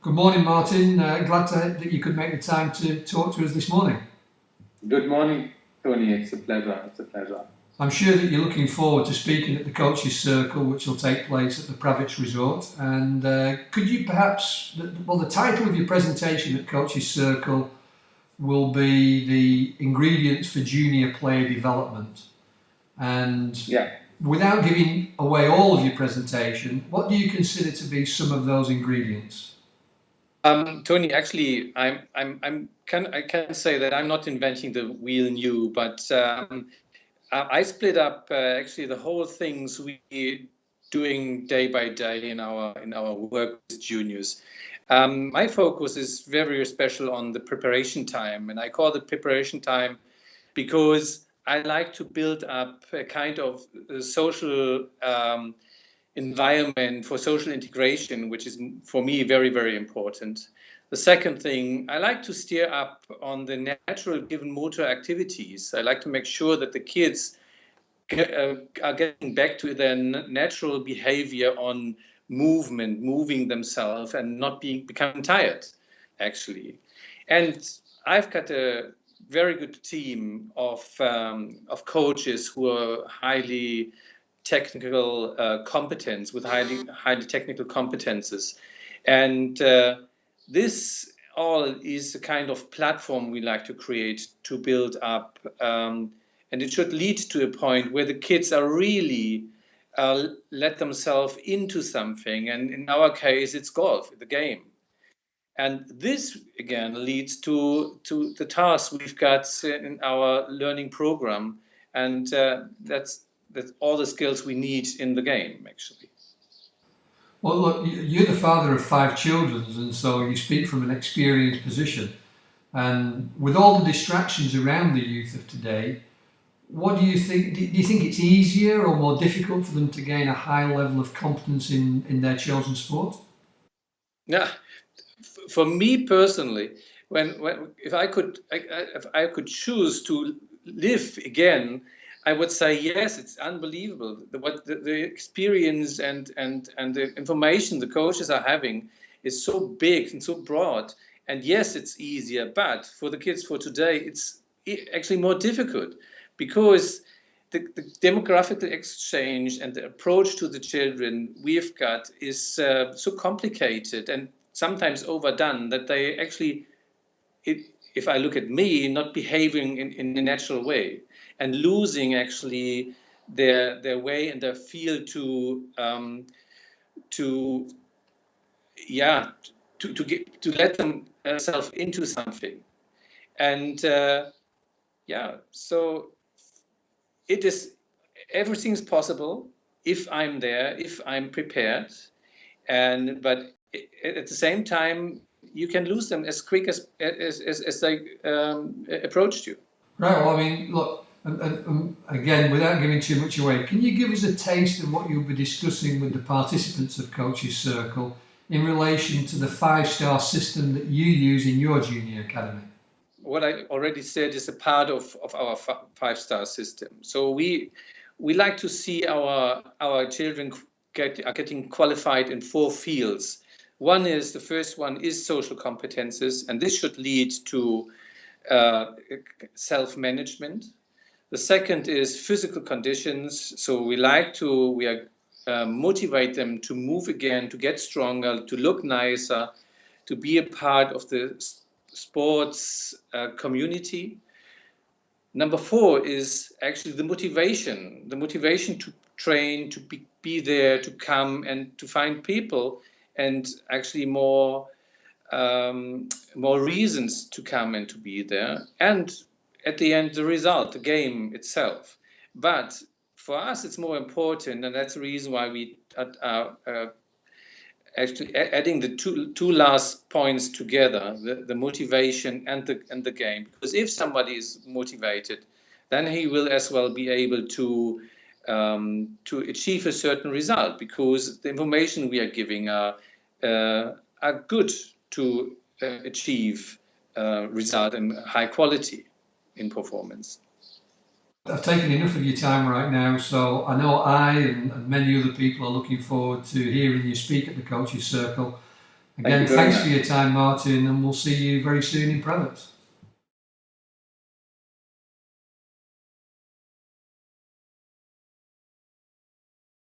Good morning, Martin. That you could make the time to talk to us this morning. Good morning, Tony. It's a pleasure. It's a pleasure. I'm sure that you're looking forward to speaking at the Coaches Circle, which will take place at the Pravich Resort. And could you perhaps, the title of your presentation at Coaches Circle will be the ingredients for junior player development. And without giving away all of your presentation, what do you consider to be some of those ingredients? Tony, actually, I can say that I'm not inventing the wheel new, but I split up actually the whole things we doing day by day in our work with juniors. My focus is very special on the preparation time, and I call it preparation time because I like to build up a kind of social environment for social integration, which is for me very, very important. The second thing, I like to steer up on the natural given motor activities. I like to make sure that the kids are getting back to their natural behavior on movement, moving themselves and not becoming tired, actually. And I've got a very good team of coaches who are highly technical competence, with highly technical competences. And this all is the kind of platform we like to create to build up. And it should lead to a point where the kids are really let themselves into something. And in our case, it's golf, the game. And this, again, leads to the tasks we've got in our learning program. And that's all the skills we need in the game, actually. Well, look, you're the father of 5 children, and so you speak from an experienced position. And with all the distractions around the youth of today, what do you think? Do you think it's easier or more difficult for them to gain a high level of competence in their chosen sport? Yeah, for me personally, if I could choose to live again, I would say yes. It's unbelievable what the experience and the information the coaches are having is so big and so broad. And yes, it's easier, but for the kids for today, it's actually more difficult because the demographic exchange and the approach to the children we've got is so complicated and sometimes overdone that they actually, if I look at me, not behaving in a natural way and losing actually their way and their feel to let themselves into something. And so it is, everything's possible if I'm there, if I'm prepared, but at the same time you can lose them as quick as they approached you. Right. Well, I mean, look, and again, without giving too much away, can you give us a taste of what you'll be discussing with the participants of Coaches Circle in relation to the 5-star system that you use in your junior academy? What I already said is a part of our 5-star system. So we like to see our children are getting qualified in 4 fields. The first one is social competences, and this should lead to self-management. The second is physical conditions. So we motivate them to move again, to get stronger, to look nicer, to be a part of the sports community. Number 4 is actually the motivation to train, to be there, to come and to find people, and actually more reasons to come and to be there. And at the end, the result, the game itself. But for us, it's more important, and that's the reason why we are actually adding the two last points together, the motivation and the game. Because if somebody is motivated, then he will as well be able to achieve a certain result, because the information we are giving are good to achieve result and high quality in performance. I've taken enough of your time right now, so I know I and many other people are looking forward to hearing you speak at the Coaches Circle. Again, you very thanks much. for your time, Martin, and we'll see you very soon in Province.